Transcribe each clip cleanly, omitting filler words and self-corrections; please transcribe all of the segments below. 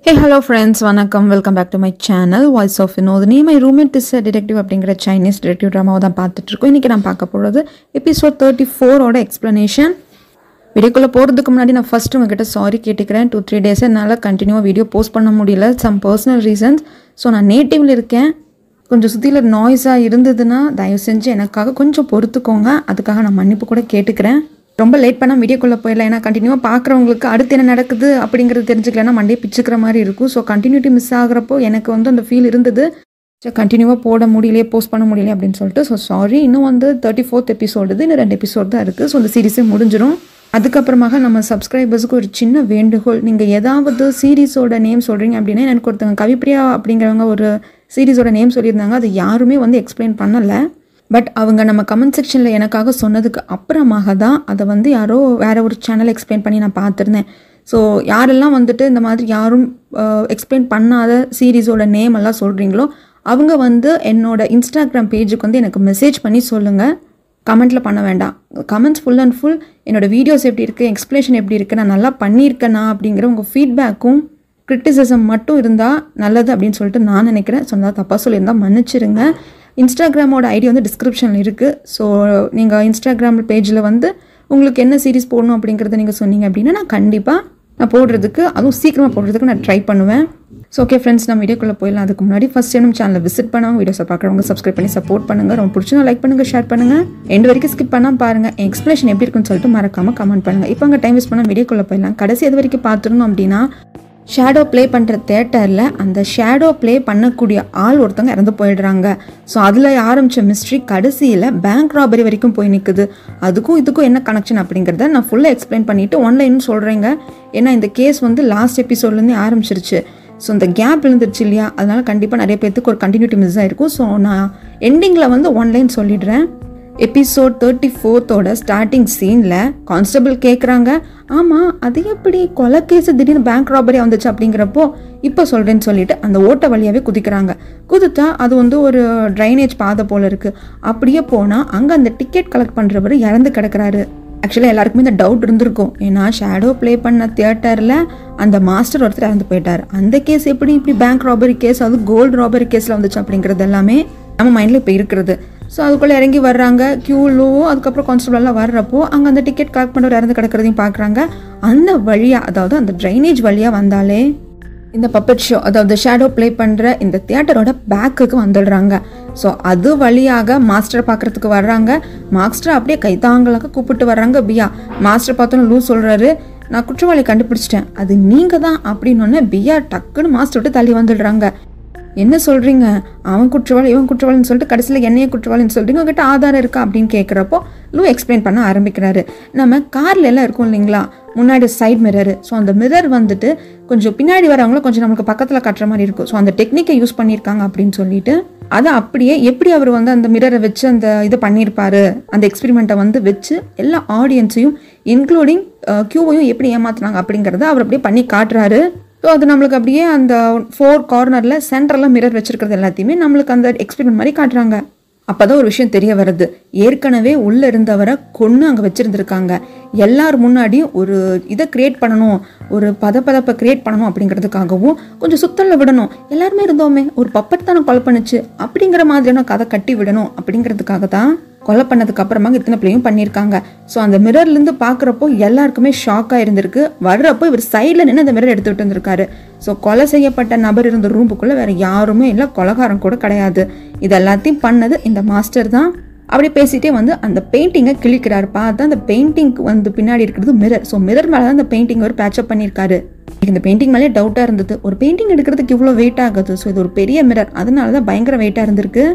Hey, hello friends, வணக்கம். Welcome back to my channel, Voice of Vinodini. My roommate is a detective அப்படிங்கிற Chinese detective drama தான் பார்த்துட்டு இருக்கோம். இன்னைக்கு நான் பார்க்க போகிறது எபிசோட் 34 ஓட எக்ஸ்பிளனேஷன். வீடியோக்குள்ளே போகிறதுக்கு முன்னாடி நான் ஃபர்ஸ்ட் உங்ககிட்ட சாரி கேட்டுக்கிறேன். 2-3 டேஸ் என்னால் கண்டினியூவாக வீடியோ போஸ்ட் பண்ண முடியல, சம் பர்சனல் ரீசன்ஸ். ஸோ நான் நேட்டிவில் இருக்கேன், கொஞ்சம் சுற்றியில் நாய்ஸாக இருந்ததுன்னா தயவு செஞ்சு எனக்காக கொஞ்சம் பொறுத்துக்கோங்க. அதுக்காக நான் மன்னிப்பு கூட கேட்டுக்கிறேன். ரொம்ப லேட் பண்ணால் வீடியோக்குள்ளே போயிடலாம், ஏன்னா கண்டினியூவாக பார்க்குறவங்களுக்கு அடுத்து என்ன நடக்குது அப்படிங்கிறது தெரிஞ்சுக்கலன்னா மண்டே பிச்சுக்கிற மாதிரி இருக்கும். ஸோ கண்டினியூட்டி மிஸ் ஆகிறப்போ எனக்கு அந்த ஃபீல் இருந்தது. ஸோ கண்டினியூவாக போட முடியலையே, போஸ்ட் பண்ண முடியல அப்படின்னு சொல்லிட்டு. So sorry. இன்னும் 34th எபிசோடு, இன்னும் 2 எபிசோட் தான் இருக்குது. ஸோ இந்த சீரீஸே முடிஞ்சிடும். அதுக்கப்புறமாக நம்ம சப்ஸ்கிரைபர்ஸுக்கு ஒரு சின்ன வேண்டுகோள். நீங்கள் ஏதாவது சீரீஸோட நேம் சொல்கிறீங்க அப்படின்னா, எனக்கு ஒருத்தவங்க கவிப்ரியா அப்படிங்கிறவங்க ஒரு சீரீஸோட நேம் சொல்லியிருந்தாங்க. அது யாருமே எக்ஸ்பிளைன் பண்ணலை. பட் அவங்க நம்ம கமெண்ட் செக்ஷனில் எனக்காக சொன்னதுக்கு அப்புறமாக தான் அதை யாரோ வேறு ஒரு சேனல் எக்ஸ்பிளைன் பண்ணி நான் பார்த்துருந்தேன். ஸோ யாரெல்லாம் இந்த மாதிரி யாரும் எக்ஸ்பிளைன் பண்ணாத சீரீஸோட நேம் எல்லாம் சொல்கிறீங்களோ அவங்க என்னோட இன்ஸ்டாகிராம் பேஜுக்கு எனக்கு மெசேஜ் பண்ணி சொல்லுங்கள். கமெண்ட்டில் பண்ண வேண்டாம். கமெண்ட்ஸ் ஃபுல் அண்ட் ஃபுல் என்னோடய வீடியோஸ் எப்படி இருக்குது, எக்ஸ்பிளேஷன் எப்படி இருக்குது, நான் நல்லா பண்ணியிருக்கேனா அப்படிங்கிற உங்கள் ஃபீட்பேக்கும் கிரிட்டிசிசம் மட்டும் இருந்தால் நல்லது அப்படின்னு சொல்லிட்டு நான் நினைக்கிறேன். சொன்னதாக தப்பாக சொல்லியிருந்தால் மன்னிச்சிருங்க. இன்ஸ்டாகிராமோட ஐடி டிஸ்கிரிப்ஷனில் இருக்குது. ஸோ நீங்கள் இன்ஸ்டாகிராம் பேஜில் உங்களுக்கு என்ன சீரீஸ் போடணும் அப்படிங்கிறத நீங்கள் சொன்னீங்க அப்படின்னா நான் கண்டிப்பாக நான் போடுறதுக்கு, அதுவும் சீக்கிரமாக போடுறதுக்கு நான் ட்ரை பண்ணுவேன். ஸோ ஓகே ஃப்ரெண்ட்ஸ், நம்ம வீடியோக்குள்ளே போயிடலாம். அதுக்கு முன்னாடி ஃபஸ்ட் நம்ம சேனலை விசிட் பண்ணாமல் வீடியோஸை பார்க்குறவங்க சப்ஸ்கிரைப் பண்ணி சப்போர்ட் பண்ணுங்கள். ரொம்ப பிடிச்சா லைக் பண்ணுங்கள், ஷேர் பண்ணுங்கள். எண்டு வரைக்கும் ஸ்கிப் பண்ணால் பாருங்கள். எக்ஸ்பிளேஷன் எப்படி இருக்குன்னு சொல்லிட்டு மறக்காமல் கமெண்ட் பண்ணுங்கள். இப்போ அங்கே டைம் வேஸ்ட் பண்ணால் வீடியோக்குள்ளே போயிடலாம். கடைசி எது வரைக்கும் பார்த்துருந்தோம் அப்படின்னா, ஷேடோ ப்ளே பண்ணுற தேட்டரில் அந்த ஷேடோ ப்ளே பண்ணக்கூடிய ஆள் ஒருத்தவங்க இறந்து போயிடுறாங்க. ஸோ அதில் ஆரம்பித்த மிஸ்ட்ரி கடைசியில் பேங்க் ராபரி வரைக்கும் போய் நிற்குது. அதுக்கும் இதுக்கும் என்ன கனெக்ஷன் அப்படிங்கிறத நான் ஃபுல்லாக எக்ஸ்பிளைன் பண்ணிவிட்டு ஒன்லைன்னு சொல்கிறேங்க. ஏன்னா இந்த கேஸ் லாஸ்ட் எபிசோட்லேருந்து ஆரம்பிச்சிருச்சு. ஸோ இந்த கேப் விழுந்துருச்சு இல்லையா, அதனால் கண்டிப்பாக நிறைய பேருக்கு ஒரு கண்டினியூட்டி மிஸ் ஆகிருக்கும். ஸோ நான் எண்டிங்கில் ஒன்லைன் சொல்லிடுறேன். எபிசோட் 34th ஸ்டார்டிங் சீனில் கான்ஸ்டபிள் கேட்குறாங்க, ஆமாம் அது எப்படி கொலை கேஸு திடீர்னு பேங்க் ராபரி வந்துச்சு அப்படிங்கிறப்போ இப்போ சொல்கிறேன்னு சொல்லிட்டு அந்த ஓட்ட வழியாகவே குதிக்கிறாங்க. குதித்தா அது ஒரு ட்ரைனேஜ் பாதை போல் இருக்குது. அப்படியே போனால் அங்கே அந்த டிக்கெட் கலெக்ட் பண்ணுறவர் இறந்து கிடக்கிறாரு. ஆக்சுவலாக எல்லாருக்குமே இந்த டவுட் இருந்திருக்கும், ஏன்னா ஷேடோ ப்ளே பண்ண தியேட்டரில் அந்த மாஸ்டர் ஒருத்தர் இறந்து போயிட்டார். அந்த கேஸ் எப்படி இப்படி பேங்க் ராபரி கேஸ், அது கோல்டு ராபரி கேஸில் வந்துச்சு அப்படிங்கிறது எல்லாமே நம்ம மைண்டில் இப்போ இருக்கிறது. ஸோ அதுக்குள்ளே இறங்கி வர்றாங்க, க்யூலோ அதுக்கப்புறம் கான்ஸ்டபிள்லாம் வர்றப்போ அங்கே அந்த டிக்கெட் கலெக்ட் பண்ணுற இறந்து கிடக்கிறதையும் பார்க்குறாங்க. அந்த வழியாக, அதாவது அந்த ட்ரைனேஜ் வழியாக வந்தாலே இந்த பப்பட் ஷோ, அதாவது ஷேடோ ப்ளே பண்ணுற இந்த தியேட்டரோட பேக்குக்கு வந்துடுறாங்க. ஸோ அது வழியாக மாஸ்டரை பார்க்குறதுக்கு வர்றாங்க. மாஸ்டர் அப்படியே கைத்தாங்களாக கூப்பிட்டு வர்றாங்க பியா. மாஸ்டர் பார்த்தோன்னு லூ சொல்கிறாரு, நான் குற்றவாளி கண்டுபிடிச்சிட்டேன், அது நீங்கள் தான் அப்படின்னு. பியா டக்குன்னு மாஸ்டர் விட்டு தள்ளி வந்துடுறாங்க. என்ன சொல்கிறீங்க, அவன் குற்றவாளி இவன் குற்றவாளின்னு சொல்லிட்டு கடைசியில் என்னையே குற்றவாளின்னு சொல்கிறீங்க, உங்ககிட்ட ஆதாரம் இருக்கா அப்படின்னு கேட்குறப்போ லூ எக்ஸ்பிளைன் பண்ண ஆரம்பிக்கிறாரு. நம்ம காரில் எல்லாம் இருக்கும் இல்லைங்களா, முன்னாடி சைட் மிரரு. ஸோ அந்த மிரர் கொஞ்சம் பின்னாடி வரவங்களும் கொஞ்சம் நமக்கு பக்கத்தில் காட்டுற மாதிரி இருக்கும். ஸோ அந்த டெக்னிக்கை யூஸ் பண்ணியிருக்காங்க அப்படின்னு சொல்லிட்டு அதை அப்படியே எப்படி அவர் அந்த மிரரை வச்சு அந்த இதை பண்ணியிருப்பாரு, அந்த எக்ஸ்பெரிமெண்ட்டை வச்சு எல்லா ஆடியன்ஸையும் இன்க்ளூடிங் கியூவையும் எப்படி ஏமாத்துனாங்க அப்படிங்கிறத அவர் அப்படியே பண்ணி காட்டுறாரு. ஸோ அது நம்மளுக்கு அப்படியே அந்த 4 கார்னரில் சென்டரில் மிரர் வச்சுருக்கிறது எல்லாத்தையுமே நம்மளுக்கு அந்த எக்ஸ்பெரிமெண்ட் மாதிரி காட்டுறாங்க. அப்போ தான் ஒரு விஷயம் தெரிய வருது, ஏற்கனவே உள்ளே இருந்தவரை கொன்று அங்கே வச்சுருந்துருக்காங்க. எல்லார் முன்னாடியும் ஒரு இதை க்ரியேட் பண்ணணும், ஒரு பதப்பதப்பை க்ரியேட் பண்ணணும் அப்படிங்கிறதுக்காகவும் கொஞ்சம் சுத்தலில் விடணும். எல்லாருமே இருந்தோமே, ஒரு பப்பட் தானே கொலை பண்ணுச்சு அப்படிங்கிற மாதிரியான கதை கட்டி விடணும் அப்படிங்கிறதுக்காக தான் கொலை பண்ணதுக்கு அப்புறமாக இத்தனை பிள்ளையும் பண்ணியிருக்காங்க. ஸோ அந்த மிரர்லேருந்து பார்க்குறப்போ எல்லாருக்குமே ஷாக்காக இருந்திருக்கு. வர்றப்போ இவர் சைடில் நின்று அந்த மிரர் எடுத்துகிட்டு இருந்திருக்காரு. ஸோ கொலை செய்யப்பட்ட நபர் இருந்த ரூமுக்குள்ளே வேறு யாருமே இல்லை, கொலைகாரம் கூட கிடையாது. இது எல்லாத்தையும் பண்ணது இந்த மாஸ்டர் தான். அப்படி பேசிகிட்டே அந்த பெயிண்டிங்கை கிழிக்கிறாரு. பார்த்தா அந்த பெயிண்டிங்க்கு பின்னாடி இருக்கிறது மிரர். ஸோ மிரர் மேலே தான் அந்த பெயிண்டிங் ஒரு பேட்சப் பண்ணியிருக்காரு. இந்த பெயிண்டிங் மேலே டவுட்டாக இருந்தது, ஒரு பெயிண்டிங் எடுக்கிறதுக்கு இவ்வளோ வெயிட் ஆகுது. ஸோ இது ஒரு பெரிய மிரர், அதனால தான் பயங்கர வெயிட்டாக இருந்திருக்கு.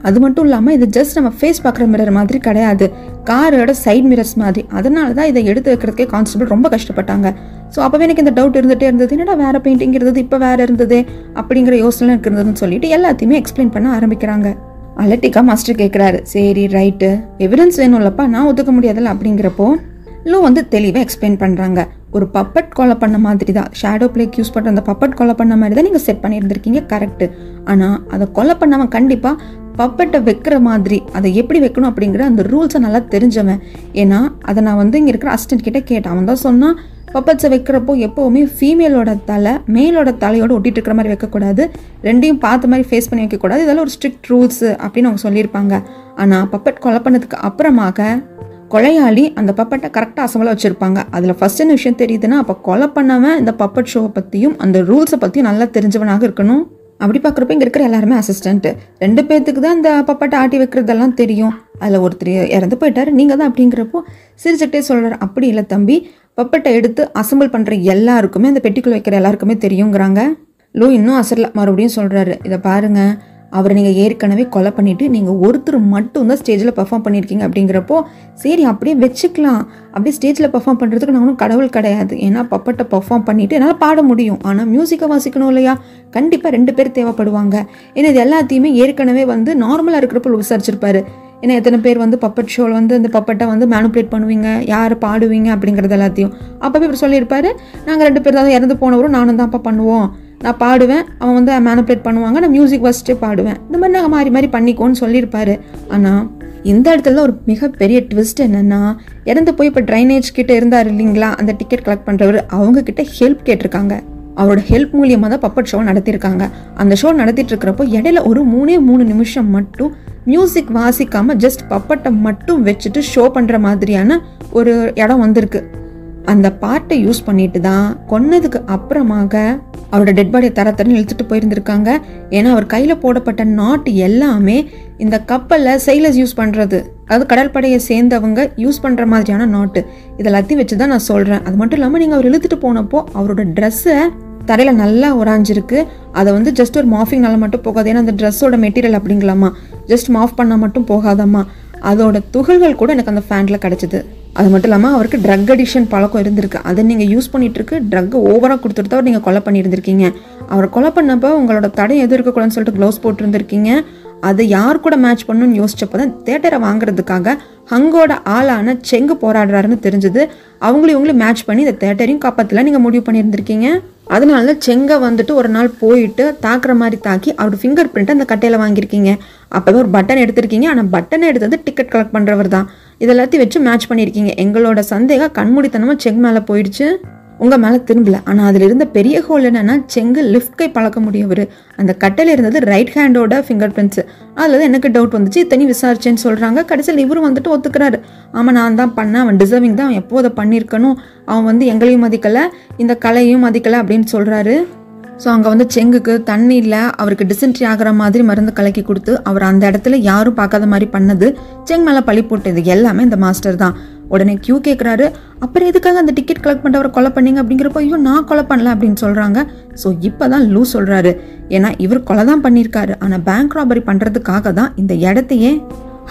அது மட்டும் இல்லாமல் இது ஜஸ்ட் நம்ம ஃபேஸ் பார்க்குற மிரர் மாதிரி கிடையாது, காரோட சைட் மிரர்ஸ் மாதிரி. அதனால தான் இதை எடுத்து வைக்கிறதுக்கே கான்ஸ்டபிள் ரொம்ப கஷ்டப்பட்டாங்க. ஸோ அப்போவே எனக்கு இந்த டவுட் இருந்துகிட்டே இருந்தது, என்னடா வேறு பெயிண்டிங் இருந்தது இப்போ வேறு இருந்தது அப்படிங்கிற யோசனை இருந்ததுன்னு சொல்லிட்டு எல்லாத்தையுமே எக்ஸ்பிளைன் பண்ண ஆரம்பிக்கிறாங்க. அலட்டிக்கா மாஸ்டர் கேட்குறாரு, சரி ரைட்டு, எவிடன்ஸ் வேணும்லப்பா, நான் ஒத்துக்க முடியாதுல்ல அப்படிங்கிறப்போ லூ தெளிவாக எக்ஸ்பிளைன் பண்ணுறாங்க. ஒரு பப்பட் கொலை பண்ண மாதிரி தான், ஷேடோ பிளேக்கு யூஸ் பண்ணுற அந்த பப்பட் கொலை பண்ண மாதிரி தான் நீங்கள் செட் பண்ணியிருந்திருக்கீங்க, கரெக்டு. ஆனால் அதை கொலை பண்ணவன் கண்டிப்பாக பப்பட்டை வைக்கிற மாதிரி அதை எப்படி வைக்கணும் அப்படிங்கிற அந்த ரூல்ஸை நல்லா தெரிஞ்சவன். ஏன்னா அதை நான் வந்து இங்கே இருக்கிற அசிஸ்டன்ட் கிட்ட கேட்டேன். அவன் தான் சொன்னான், பப்பட்ஸை வைக்கிறப்போ எப்போவுமே ஃபீமேலோட தலை மேலோட தலையோடு ஒட்டிட்டு இருக்கிற மாதிரி வைக்கக்கூடாது, ரெண்டையும் பார்த்த மாதிரி ஃபேஸ் பண்ணி வைக்கக்கூடாது, இதெல்லாம் ஒரு ஸ்ட்ரிக்ட் ரூல்ஸு அப்படின்னு அவங்க சொல்லியிருப்பாங்க. ஆனால் பப்பட் கொலை பண்ணதுக்கு அப்புறமாக கொலையாளி அந்த பப்பட்டை கரெக்டாக அசம்பலாக வச்சுருப்பாங்க. அதில் ஃபஸ்ட் என்ன விஷயம் தெரியுதுன்னா, அப்போ கொலை பண்ணவன் இந்த பப்பட் ஷோவை பற்றியும் அந்த ரூல்ஸை பற்றியும் நல்லா தெரிஞ்சவனாக இருக்கணும். அப்படி பார்க்குறப்ப இங்கே இருக்கிற எல்லாருமே அசிஸ்டண்ட்டு. 2 பேர்த்துக்கு தான் இந்த பப்பட்டை ஆட்டி வைக்கிறதெல்லாம் தெரியும். அதில் ஒருத்தர் இறந்து போயிட்டார், நீங்கள் தான் அப்படிங்கிறப்போ சிரிச்சுக்கிட்டே சொல்கிறார், அப்படி இல்லை தம்பி, பப்பட்டை எடுத்து அசம்பிள் பண்ணுற எல்லாருக்குமே அந்த பெட்டிக்குள்ளே வைக்கிற எல்லாருக்குமே தெரியுங்கிறாங்க. லூ இன்னும் அசரல மறுபடியும் சொல்கிறாரு, இதை பாருங்கள், அவரை நீங்கள் ஏற்கனவே கொலை பண்ணிவிட்டு நீங்கள் ஒருத்தர் மட்டும் தான் ஸ்டேஜில் பர்ஃபார்ம் பண்ணியிருக்கீங்க அப்படிங்கிறப்போ சரி அப்படியே வச்சுக்கலாம், அப்படியே ஸ்டேஜில் பர்ஃபார்ம் பண்ணுறதுக்கு நான் ஒன்றும் கடவுள் கிடையாது. ஏன்னா பப்பட்டை பர்ஃபார்ம் பண்ணிவிட்டு என்னால் பாட முடியும், ஆனால் மியூசிக்கை வாசிக்கணும் இல்லையா, கண்டிப்பாக 2 பேர் தேவைப்படுவாங்க. ஏன்னா இது எல்லாத்தையுமே ஏற்கனவே வந்து நார்மலாக இருக்கிறப்போ விசாரிச்சிருப்பாரு. ஏன்னா எத்தனை பேர் வந்து பப்பட் ஷோவில் வந்து அந்த பப்பட்டை வந்து மேனுப்புலேட் பண்ணுவீங்க, யார் பாடுவீங்க அப்படிங்கிறது எல்லாத்தையும் அப்போவே இவர் சொல்லியிருப்பாரு, நாங்கள் 2 பேர் தான் இறந்து போனவரும் நானும் தான்ப்பா பண்ணுவோம், நான் பாடுவேன், அவன் வந்து மேனுப்புலேட் பண்ணுவாங்க, நான் மியூசிக் ஃபஸ்ட்டே பாடுவேன், இந்த மாதிரி நாங்கள் மாறி மாறி பண்ணிக்கோன்னு சொல்லியிருப்பாரு. ஆனால் இந்த இடத்துல ஒரு மிகப்பெரிய ட்விஸ்ட் என்னென்னா, இறந்து போய் இப்போ ட்ரைனேஜ் கிட்டே இருந்தார் இல்லைங்களா அந்த டிக்கெட் கலெக்ட் பண்ணுறவர், அவங்கக்கிட்ட ஹெல்ப் கேட்டிருக்காங்க. அவரோட ஹெல்ப் மூலியமாக தான் பப்பட் ஷோ நடத்தியிருக்காங்க. அந்த ஷோ நடத்திட்டு இருக்கிறப்போ இடையில ஒரு 3 நிமிஷம் மட்டும் மியூசிக் வாசிக்காமல் ஜஸ்ட் பப்பட்டை மட்டும் வச்சுட்டு ஷோ பண்ணுற மாதிரியான ஒரு இடம் வந்திருக்கு. அந்த பாட்டை யூஸ் பண்ணிட்டு தான் கொன்னதுக்கு அப்புறமாக அவரோட டெட் பாடியை தரன்னு இழுத்துட்டு போயிருந்திருக்காங்க. ஏன்னா அவர் கையில் போடப்பட்ட நாட்டு எல்லாமே இந்த கப்பலில் சைலர்ஸ் யூஸ் பண்ணுறது, அதாவது கடற்படையை சேர்ந்தவங்க யூஸ் பண்ணுற மாதிரியான நாட்டு, இதெல்லாத்தையும் வச்சு தான் நான் சொல்கிறேன். அது மட்டும் இல்லாமல் நீங்கள் அவர் இழுத்துட்டு போனப்போ அவரோட ட்ரெஸ்ஸை தரையில் நல்லா உராஞ்சிருக்கு. அதை வந்து ஜஸ்ட் ஒரு மாஃபிங்னால மட்டும் போகாது, ஏன்னா அந்த ட்ரெஸ்ஸோட மெட்டீரியல் அப்படிங்களாமா, ஜஸ்ட் மாஃப் பண்ணால் மட்டும் போகாதாம்மா, அதோட துகள்கள் கூட எனக்கு அந்த ஃபேனில் கிடச்சிது. அது மட்டும் இல்லாமல் அவருக்கு ட்ரக் அடிக்ஷன் பழக்கம் இருந்திருக்கு, அதை நீங்கள் யூஸ் பண்ணிகிட்டு ட்ரக் ஓவராக கொடுத்துட்டு தான் நீங்கள் கொலை பண்ணியிருந்திருக்கீங்க. அவரை கொலை பண்ணப்போ உங்களோட தடை எது இருக்கக்கூடாதுன்னு சொல்லிட்டு க்ளவுஸ் போட்டிருந்திருக்கீங்க. அதை யார் கூட மேட்ச் பண்ணணும்னு யோசிச்சப்போ தான் தியேட்டரை வாங்குறதுக்காக ஹங்கோட ஆளான செங்கு போராடுறாருன்னு தெரிஞ்சது. இவங்களையும் மேட்ச் பண்ணி இந்த தியேட்டரையும் காப்பாற்றலாம் நீங்கள் முடிவு பண்ணியிருந்திருக்கீங்க. அதனால செங்கை வந்துட்டு ஒரு நாள் போயிட்டு தாக்குற மாதிரி தாக்கி அவரோட ஃபிங்கர் பிரிண்ட் அந்த கட்டையில் வாங்கியிருக்கீங்க. அப்போவே ஒரு பட்டன் எடுத்திருக்கீங்க, ஆனால் பட்டனை எடுத்தது டிக்கெட் கலெக்ட் பண்ணுறவர் தான். இதெல்லாத்தையும் வச்சு மேட்ச் பண்ணியிருக்கீங்க. எங்களோட சந்தேகம் கண்மூடித்தனமாக செங் மேலே போயிடுச்சு, உங்கள் மேலே திரும்பல. ஆனால் அதில் இருந்த பெரிய ஹோல் என்னென்னா, செங்கு லெஃப்ட் கை பழக்க முடியவர், அந்த கட்டையில் இருந்தது ரைட் ஹேண்டோட ஃபிங்கர் பிரிண்ட்ஸு. அதில் தான் எனக்கு டவுட் வந்துச்சு, இத்தனையும் விசாரிச்சேன்னு சொல்கிறாங்க. கடைசியில் இவரும் வந்துட்டு ஒத்துக்கிறாரு, ஆமாம் நான் தான் பண்ணேன், அவன் டிசர்விங் தான், அவன் எப்போ அதை பண்ணியிருக்கணும், அவன் வந்து எங்களையும் மதிக்கலை இந்த கலையும் மதிக்கலை அப்படின்னு சொல்கிறாரு. ஸோ அங்கே வந்து செங்குக்கு தண்ணி இல்லை, அவருக்கு டிசென்ட்ரி ஆகிற மாதிரி மருந்து கலக்கி கொடுத்து அவர் அந்த இடத்துல யாரும் பார்க்காத மாதிரி பண்ணது, செங் மேலே பழி போட்டது எல்லாமே இந்த மாஸ்டர் தான். உடனே கியூ கேட்குறாரு, அப்புறம் எதுக்காக அந்த டிக்கெட் கலெக்ட் பண்ணுறவரை கொலை பண்ணீங்க அப்படிங்கிறப்போ, ஐயோ நான் கொலை பண்ணல அப்படின்னு சொல்கிறாங்க. ஸோ இப்போ தான் லூ சொல்கிறாரு, ஏன்னா இவர் கொலை தான் பண்ணியிருக்காரு, ஆனால் பேங்க் ராபரி பண்ணுறதுக்காக தான் இந்த இடத்தையே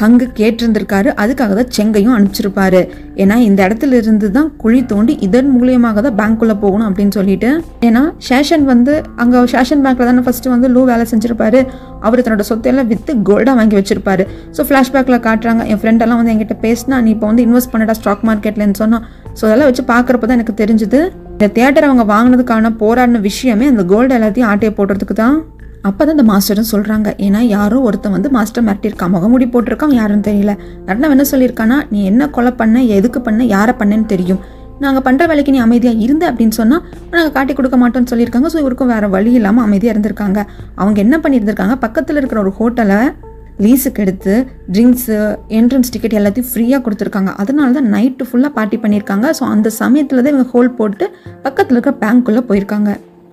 ஹங்கு கேட்டிருந்திருக்காரு, அதுக்காக தான் செங்கையும் அனுப்பிச்சிருப்பாரு. ஏன்னா இந்த இடத்துல இருந்து தான் குழி தோண்டி இதன் மூலியமாக தான் பேங்க்குள்ளே போகணும் அப்படின்னு சொல்லிட்டு. ஏன்னா ஷேஷன் வந்து அங்கே ஷேஷன் பேங்க்கில் தானே ஃபஸ்ட்டு வந்து லூ வேலை செஞ்சுருப்பாரு, அவர் தன்னோட சொத்தையெல்லாம் விற்று கோல்டாக வாங்கி வச்சிருப்பாரு. ஸோ ஃப்ளாஷ்பேக்கில் காட்டுறாங்க, என் ஃப்ரெண்டெல்லாம் வந்து என்கிட்ட பேசினா நீ இப்போ வந்து இன்வெஸ்ட் பண்ணடா ஸ்டாக் மார்க்கெட்லன்னு சொன்னால். ஸோ அதெல்லாம் வச்சு பார்க்குறப்ப தான் எனக்கு தெரிஞ்சுது இந்த தியேட்டர் அவங்க வாங்கினதுக்கான போராடின விஷயமே அந்த கோல்டு எல்லாத்தையும் ஆட்டையை போடுறதுக்கு தான். அப்போ தான் இந்த மாஸ்டரும் சொல்கிறாங்க, ஏன்னா யாரோ ஒருத்தன் வந்து மாஸ்டர் மிரட்டியிருக்கான், முகமுடி போட்டிருக்கான், யாருன்னு தெரியல. நடனம் என்ன சொல்லியிருக்கானா, நீ என்ன கொலை பண்ண, எதுக்கு பண்ண, யாரை பண்ணேன்னு தெரியும், நாங்கள் பண்ணுற வேலைக்கு நீ அமைதியாக இருந்த அப்படின்னு சொன்னால் நாங்கள் காட்டி கொடுக்க மாட்டோம்னு சொல்லியிருக்காங்க. ஸோ இவருக்கும் வேறு வழி இல்லாமல் அமைதியாக இருந்திருக்காங்க. அவங்க என்ன பண்ணியிருந்திருக்காங்க, பக்கத்தில் இருக்கிற ஒரு ஹோட்டலை லீஸுக்கு எடுத்து ட்ரிங்க்ஸு என்ட்ரன்ஸ் டிக்கெட் எல்லாத்தையும் ஃப்ரீயாக கொடுத்துருக்காங்க. அதனால தான் நைட்டு ஃபுல்லாக பார்ட்டி பண்ணியிருக்காங்க. ஸோ அந்த சமயத்தில் தான் இவங்க ஹோல் போட்டு பக்கத்தில் இருக்கிற பேங்க்குள்ளே போயிருக்காங்க.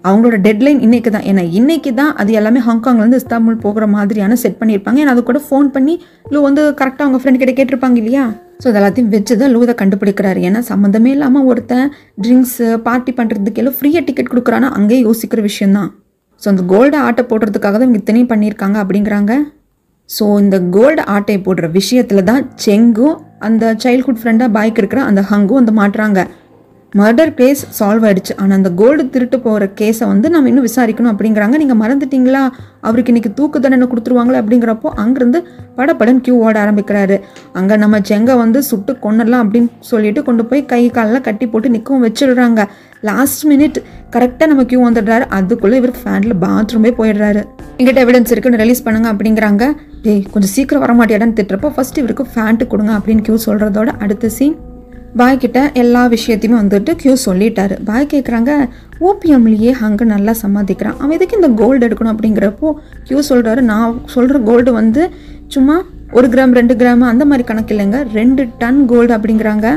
அவங்களோட டெட்லைன் இன்றைக்கி தான், ஏன்னா இன்றைக்கி தான் அது எல்லாமே ஹாங்காங்லேருந்து இஸ்தாம்புல் போகிற மாதிரியான செட் பண்ணியிருப்பாங்க. ஏன்னா அது கூட ஃபோன் பண்ணி லூ வந்து கரெக்டாக அவங்க ஃப்ரெண்ட் கிட்ட கேட்டிருப்பாங்க இல்லையா. ஸோ இதெல்லாத்தையும் வச்சு தான் லூ இதை கண்டுபிடிக்கிறாரு. ஏன்னா சம்மந்தமே இல்லாமல் ஒருத்தன் ட்ரிங்க்ஸு பார்ட்டி பண்ணுறதுக்கு எல்லாம் ஃப்ரீயாக டிக்கெட் கொடுக்குறான்னா அங்கேயே யோசிக்கிற விஷயந்தான். ஸோ அந்த கோல்டு ஆட்டை போடுறதுக்காக தான் இவங்க இத்தனையும் பண்ணியிருக்காங்க அப்படிங்கிறாங்க. ஸோ இந்த கோல்டு ஆட்டை போடுற விஷயத்தில் தான் செங்கும் அந்த சைல்ட்ஹுட் ஃப்ரெண்டாக பாய்க்கு இருக்கிற அந்த ஹங்கும் வந்து மாட்டுறாங்க. மர்டர் கேஸ் சால்வ் ஆகிடுச்சு, ஆனால் அந்த கோல்டு திருட்டு போகிற கேஸை வந்து நம்ம இன்னும் விசாரிக்கணும் அப்படிங்கிறாங்க. நீங்கள் மறந்துட்டீங்களா, அவருக்கு இன்றைக்கி தூக்கு தண்டனை கொடுத்துருவாங்களே அப்படிங்கிறப்போ அங்கேருந்து படப்படன் கியூ ஓட ஆரம்பிக்கிறாரு. அங்கே நம்ம செங்கை வந்து சுட்டு கொன்னலாம் அப்படின்னு சொல்லிட்டு கொண்டு போய் கை காலெலாம் கட்டி போட்டு நிற்கவும் வச்சிடுறாங்க. லாஸ்ட் மினிட் கரெக்டாக நம்ம கியூ வந்துடுறாரு, அதுக்குள்ளே இவர் ஃபேனில் பாத்ரூமே போயிடுறாரு. எங்கிட்ட எவிடன்ஸ் இருக்குன்னு ரிலீஸ் பண்ணுங்க அப்படிங்கிறாங்க. டேய் கொஞ்சம் சீக்கிரம் வர மாட்டியாடான்னு திட்டுறப்போ ஃபர்ஸ்ட் இவருக்கு ஃபேண்ட்டு கொடுங்க அப்படின்னு கியூ சொல்கிறதோட அடுத்த சீன் பாய் கிட்ட எல்லா விஷயத்தையுமே வந்துட்டு கியூ சொல்லிட்டாரு. பாய் கேட்குறாங்க ஓபிஎம்லேயே அங்கே நல்லா சம்பாதிக்கிறான், அவன் எதுக்கு இந்த கோல்டு எடுக்கணும் அப்படிங்கிறப்போ கியூ சொல்கிறாரு நான் சொல்கிற கோல்டு வந்து சும்மா 1 கிராம் 2 கிராம் அந்த மாதிரி கணக்கு இல்லைங்க, 2 டன் கோல்டு அப்படிங்கிறாங்க.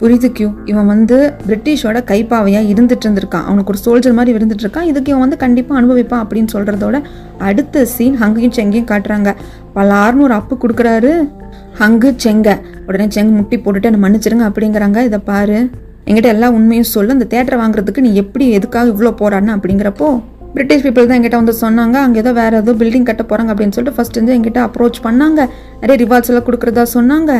புரியுது கியூ, இவன் வந்து பிரிட்டிஷோட கைப்பாவையாக இருந்துட்டு இருந்திருக்கான், அவனுக்கு ஒரு சோல்ஜர் மாதிரி இருந்துட்டு இருக்கான், இதுக்கு இவன் வந்து கண்டிப்பாக அனுபவிப்பான் அப்படின்னு சொல்கிறதோட அடுத்த சீன் ஹங்கையும் செங்கையும் காட்டுறாங்க. பலார்னு ஒரு அப்பு கொடுக்குறாரு ஹங்கு செங்க. உடனே செங்கு முட்டி போட்டுட்டு என்னை மன்னிச்சிருங்க அப்படிங்கிறாங்க. இதை பாரு என்கிட்ட எல்லா உண்மையும் சொல்லு, அந்த தேட்டரை வாங்குறதுக்கு நீ எப்படி எதுக்காக இவ்வளோ போறான்னு அப்படிங்கிறப்போ பிரிட்டிஷ் பீப்புள் தான் என்கிட்ட வந்து சொன்னாங்க அங்கே ஏதோ வேறு ஏதோ பில்டிங் கட்ட போகிறாங்க அப்படின்னு சொல்லிட்டு ஃபர்ஸ்ட் வந்து என்கிட்ட அப்ரோச் பண்ணாங்க, நிறைய ரிவார்ட்ஸ் எல்லாம் கொடுக்குறதா சொன்னாங்க,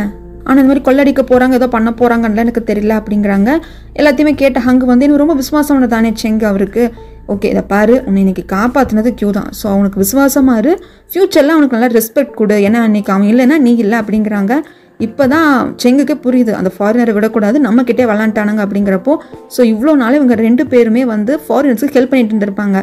ஆனால் இந்த மாதிரி கொள்ளடிக்க போகிறாங்க ஏதோ பண்ண போகிறாங்கன்னு எனக்கு தெரியல அப்படிங்கிறாங்க. எல்லாத்தையுமே கேட்ட ஹங்கு வந்து எனக்கு ரொம்ப விசுவாசமான தானே செங்கு அவருக்கு. ஓகே இதை பாரு, உன்னை இன்னைக்கு காப்பாற்றினது கியூ தான், ஸோ அவனுக்கு விசுவாசமாக இரு, ஃப்யூச்சரில் அவனுக்கு நல்லா ரெஸ்பெக்ட் கொடு, ஏன்னா அன்னைக்கு அவன் இல்லைன்னா நீ இல்லை அப்படிங்கிறாங்க. இப்போ தான் செங்குக்கே புரியுது அந்த ஃபாரினரை விடக்கூடாது, நம்மக்கிட்டே விளாண்டானுங்க அப்படிங்கிறப்போ. ஸோ இவ்வளோ நாள் இவங்க 2 பேருமே வந்து ஃபாரினர்ஸுக்கு ஹெல்ப் பண்ணிட்டு இருந்திருப்பாங்க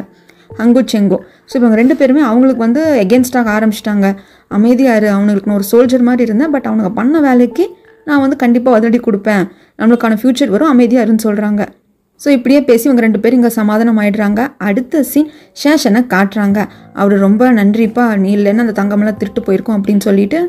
ஹங்கு செங்கோ. ஸோ இவங்க 2 பேருமே அவங்களுக்கு வந்து எகென்ஸ்டாக ஆரம்பிச்சிட்டாங்க. அமைதியாரு, அவனுக்கு நான் ஒரு சோல்ஜர் மாதிரி இருந்தேன், பட் அவனுக்கு பண்ண வேலைக்கு நான் வந்து கண்டிப்பாக உதவி கொடுப்பேன், நம்மளுக்கான ஃப்யூச்சர் வரும், அமைதியாருன்னு சொல்கிறாங்க. ஸோ இப்படியே பேசி இவங்க 2 பேரும் இங்கே சமாதானம் ஆகிடுறாங்க. அடுத்த சீன் சேஷனை காட்டுறாங்க. அவர் ரொம்ப நன்றிப்பா, நீ இல்லைன்னா அந்த தங்கமெல்லாம் திருட்டு போயிருக்கோம் அப்படின்னு சொல்லிட்டு,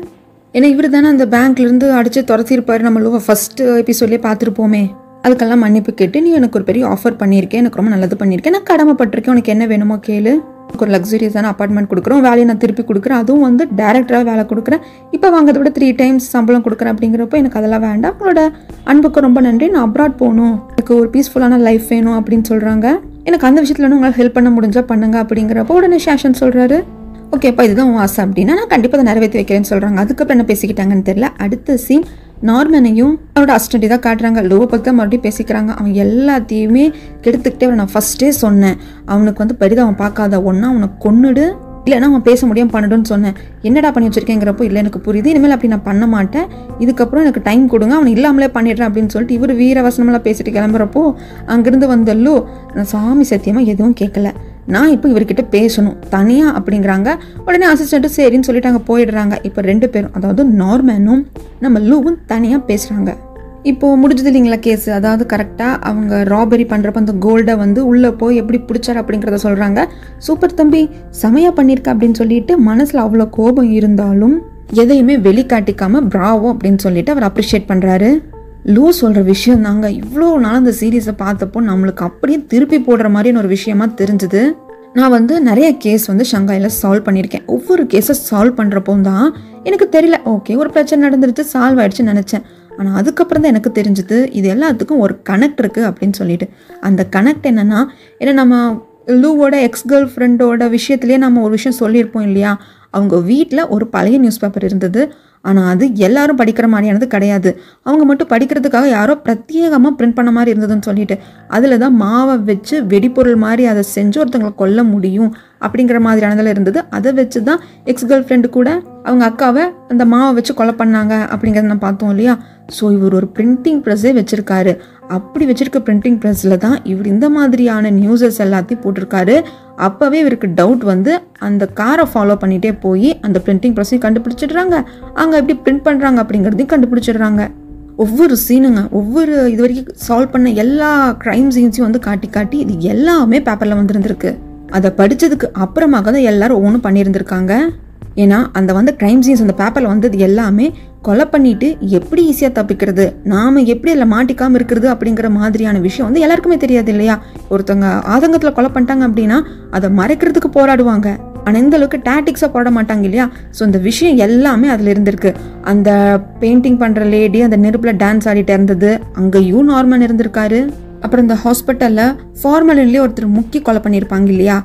ஏன்னா இவர் தானே அந்த பேங்க்லேருந்து அடித்து துரத்திருப்பார், நம்ம ஃபர்ஸ்ட் எபிசோட்லேயே பார்த்துருப்போமே, அதுக்கெல்லாம் மன்னிப்பு கேட்டு நீ எனக்கு ஒரு பெரிய ஆஃபர் பண்ணியிருக்கேன், எனக்கு ரொம்ப நல்லது பண்ணியிருக்கேன், நான் கடமைப்பட்டிருக்கேன், உனக்கு என்ன வேணுமோ கேளு, எனக்கு ஒரு லக்ஸுரியஸான அப்பார்ட்மெண்ட் கொடுக்குறோம், வேலையை நான் திருப்பி கொடுக்குறேன், அதுவும் வந்து டேரக்டராக வேலை கொடுக்குறேன், இப்போ வாங்கிறத விட 3 times சம்பளம் கொடுக்குறேன் அப்படிங்கிறப்போ எனக்கு அதெல்லாம் வேண்டாம், உங்களோட அன்புக்கு ரொம்ப நன்றி, நான் அப்ராட் போகணும், எனக்கு ஒரு பீஸ்ஃபுல்லான லைஃப் வேணும் அப்படின்னு சொல்கிறாங்க. எனக்கு அந்த விஷயத்தில் உங்களால் ஹெல்ப் பண்ண முடிஞ்சால் பண்ணுங்க அப்படிங்கிறப்போ உடனே சேஷன் சொல்கிறாரு ஓகேப்பா இதுதான் உன் ஆசை அப்படின்னா நான் கண்டிப்பாக அதை நிறைவேற்றி வைக்கிறேன்னு சொல்கிறாங்க. அதுக்கப்புறம் என்ன பேசிக்கிட்டாங்கன்னு தெரியல. அடுத்த சீன் நார்மனையும் அவரோட அசிஸ்டண்ட்டி தான் காட்டுறாங்க. லோவை பற்றி தான் மறுபடியும் பேசிக்கிறாங்க. அவன் எல்லாத்தையுமே கெடுத்துக்கிட்டே நான் ஃபஸ்ட்டே சொன்னேன், அவனுக்கு வந்து பரிதாபம் பார்க்காத ஒன்றா அவனுக்கு கொன்னுடு, இல்லைன்னா அவன் பேச முடியாமல் பண்ணிடுன்னு சொன்னேன். என்னடா பண்ணி வச்சிருக்கேங்கிறப்போ இல்லை எனக்கு புரியுது, இனிமேல் அப்படி நான் பண்ண மாட்டேன், இதுக்கப்புறம் எனக்கு டைம் கொடுங்க, அவன் இல்லாமலே பண்ணிடுறேன் அப்படின்னு சொல்லிட்டு இவர் வீரவசனமெல்லாம் பேசிட்டு கிளம்புறப்போ அங்கேருந்து வந்தல்லோ நான் சாமி சத்தியமாக எதுவும் கேட்கல, நான் இப்போ இவர்கிட்ட பேசணும் தனியாக அப்படிங்கிறாங்க. உடனே அசிஸ்டண்ட்டு சரின்னு சொல்லிட்டு அங்கே போயிடுறாங்க. இப்போ 2 பேரும் அதாவது நார்மனும் நம்ம லூவும் தனியாக பேசுகிறாங்க. இப்போது முடிஞ்சது இல்லைங்களா கேஸ், அதாவது கரெக்டாக அவங்க ராபரி பண்ணுறப்ப அந்த கோல்டை வந்து உள்ளே போய் எப்படி பிடிச்சார் அப்படிங்கிறத சொல்கிறாங்க. சூப்பர் தம்பி செமையாக பண்ணியிருக்க அப்படின்னு சொல்லிட்டு மனசில் அவ்வளோ கோபம் இருந்தாலும் எதையுமே வெளிக்காட்டிக்காமல் பிராவோ அப்படின்னு சொல்லிட்டு அவர் அப்ரிஷியேட் பண்ணுறாரு. லூ சொல்கிற விஷயம் தாங்க இவ்வளோ நாள் அந்த சீரீஸை பார்த்தப்போ நம்மளுக்கு அப்படியே திருப்பி போடுற மாதிரியான ஒரு விஷயமா தெரிஞ்சுது. நான் வந்து நிறைய கேஸ் வந்து ஷங்காயில் சால்வ் பண்ணியிருக்கேன். ஒவ்வொரு கேஸை சால்வ் பண்ணுறப்போ தான் எனக்கு தெரியல, ஓகே ஒரு பிரச்சனை நடந்துருச்சு சால்வ் ஆகிடுச்சுன்னு நினச்சேன். ஆனால் அதுக்கப்புறம் தான் எனக்கு தெரிஞ்சுது இது எல்லாத்துக்கும் ஒரு கனெக்ட் இருக்குது அப்படின்னு சொல்லிட்டு. அந்த கனெக்ட் என்னென்னா, ஏன்னா நம்ம லூவோட எக்ஸ் கேர்ள் ஃப்ரெண்டோட விஷயத்துலேயே நம்ம ஒரு விஷயம் சொல்லியிருப்போம் இல்லையா, அவங்க வீட்டில் ஒரு பழைய நியூஸ் பேப்பர் இருந்தது, ஆனால் அது எல்லாரும் படிக்கிற மாதிரியானது கிடையாது, அவங்க மட்டும் படிக்கிறதுக்காக யாரோ பிரத்யேகமாக பிரிண்ட் பண்ண மாதிரி இருந்ததுன்னு சொல்லிட்டு அதில் தான் மாவை வச்சு வெடிப்பொருள் மாதிரி அதை செஞ்சு ஒருத்தங்களை கொல்ல முடியும் அப்படிங்கிற மாதிரியானதில் இருந்தது. அதை வச்சு தான் எக்ஸ் கேர்ள் ஃப்ரெண்டு கூட அவங்க அக்காவை அந்த மாவை வச்சு கொலை பண்ணாங்க அப்படிங்கிறத நான் பார்த்தோம் இல்லையா. ஸோ இவர் ஒரு பிரிண்டிங் ப்ரெஸ்ஸே வச்சுருக்காரு. அப்படி வச்சுருக்க பிரிண்டிங் ப்ரெஸ்ஸில் தான் இவர் இந்த மாதிரியான நியூஸஸ் எல்லாத்தையும் போட்டிருக்காரு. அப்போவே இவருக்கு டவுட் வந்து அந்த காரை ஃபாலோ பண்ணிகிட்டே போய் அந்த பிரிண்டிங் ப்ரெஸ்ஸையும் கண்டுபிடிச்சிடுறாங்க, அங்கே எப்படி பிரிண்ட் பண்ணுறாங்க அப்படிங்கிறதையும் கண்டுபிடிச்சிடுறாங்க. ஒவ்வொரு சீனுங்க ஒவ்வொரு இது வரைக்கும் சால்வ் பண்ண எல்லா க்ரைம் சீன்ஸையும் வந்து காட்டி காட்டி இது எல்லாமே பேப்பரில் வந்துருந்துருக்கு. அதை படித்ததுக்கு அப்புறமாக தான் எல்லாரும் ஒவ்வொன்றும் பண்ணியிருந்திருக்காங்க. ஏன்னா அந்த வந்து க்ரைம் சீன்ஸ் அந்த பேப்பரில் வந்தது எல்லாமே கொலை பண்ணிட்டு எப்படி ஈஸியாக தப்பிக்கிறது, நாம் எப்படி அதில் மாட்டிக்காமல் இருக்கிறது அப்படிங்கிற மாதிரியான விஷயம் வந்து எல்லாருக்குமே தெரியாது இல்லையா. ஒருத்தவங்க ஆதங்கத்தில் கொலை பண்ணிட்டாங்க அப்படின்னா அதை மறைக்கிறதுக்கு போராடுவாங்க, ஆனால் இந்த அளவுக்கு டாக்டிக்ஸாக போட மாட்டாங்க இல்லையா. ஸோ இந்த விஷயம் எல்லாமே அதில் இருந்திருக்கு. அந்த பெயிண்டிங் பண்ணுற லேடி அந்த நெருப்பில் டான்ஸ் ஆடிட்டு இருந்தது, அங்கேயும் நார்மன் இருந்திருக்காரு. அப்புறம் இந்த ஹாஸ்பிட்டலில் ஃபார்மலின்லேயே ஒருத்தர் முக்கிய கொலை பண்ணியிருப்பாங்க இல்லையா,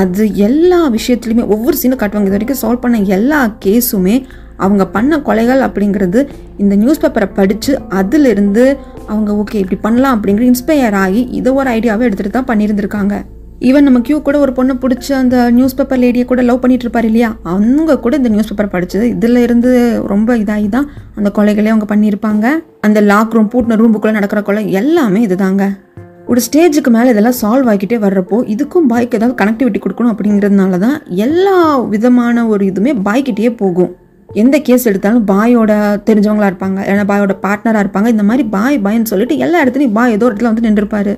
அது எல்லா விஷயத்துலையுமே ஒவ்வொரு சீனும் காட்டுவாங்க. இது வரைக்கும் சால்வ் பண்ண எல்லா கேஸுமே அவங்க பண்ண கொலைகள் அப்படிங்கிறது இந்த நியூஸ் பேப்பரை படித்து அதிலிருந்து அவங்க ஓகே இப்படி பண்ணலாம் அப்படிங்கிற இன்ஸ்பயர் ஆகி இதை ஒரு ஐடியாவை எடுத்துகிட்டு தான் பண்ணியிருந்திருக்காங்க. ஈவன் நம்ம கியூ கூட ஒரு பொண்ணை பிடிச்சி அந்த நியூஸ் பேப்பர் லேடியை கூட லவ் பண்ணிட்டு இருப்பார் இல்லையா, அவங்க கூட இந்த நியூஸ் பேப்பர் படித்தது இதில் இருந்து ரொம்ப இதாகி தான் அந்த கொலைகளே அவங்க பண்ணியிருப்பாங்க. அந்த லாக் ரூம் பூட்டின ரூமுக்குள்ளே நடக்கிற கொலை எல்லாமே இது தாங்க. ஒரு ஸ்டேஜுக்கு மேலே இதெல்லாம் சால்வ் ஆகிக்கிட்டே வர்றப்போ இதுக்கும் பாய்க்கு ஏதாவது கனெக்டிவிட்டி கொடுக்கணும் அப்படிங்கிறதுனால தான் எல்லா விதமான ஒரு இதுவுமே பாய்கிட்டே போகும். எந்த கேஸ் எடுத்தாலும் பாயோட தெரிஞ்சவங்களா இருப்பாங்க, ஏன்னா பாயோட பார்ட்னராக இருப்பாங்க. இந்த மாதிரி பாய்ன்னு சொல்லிட்டு எல்லா இடத்துலையும் பாய் ஏதோ இடத்துல வந்து நின்றுருப்பாரு.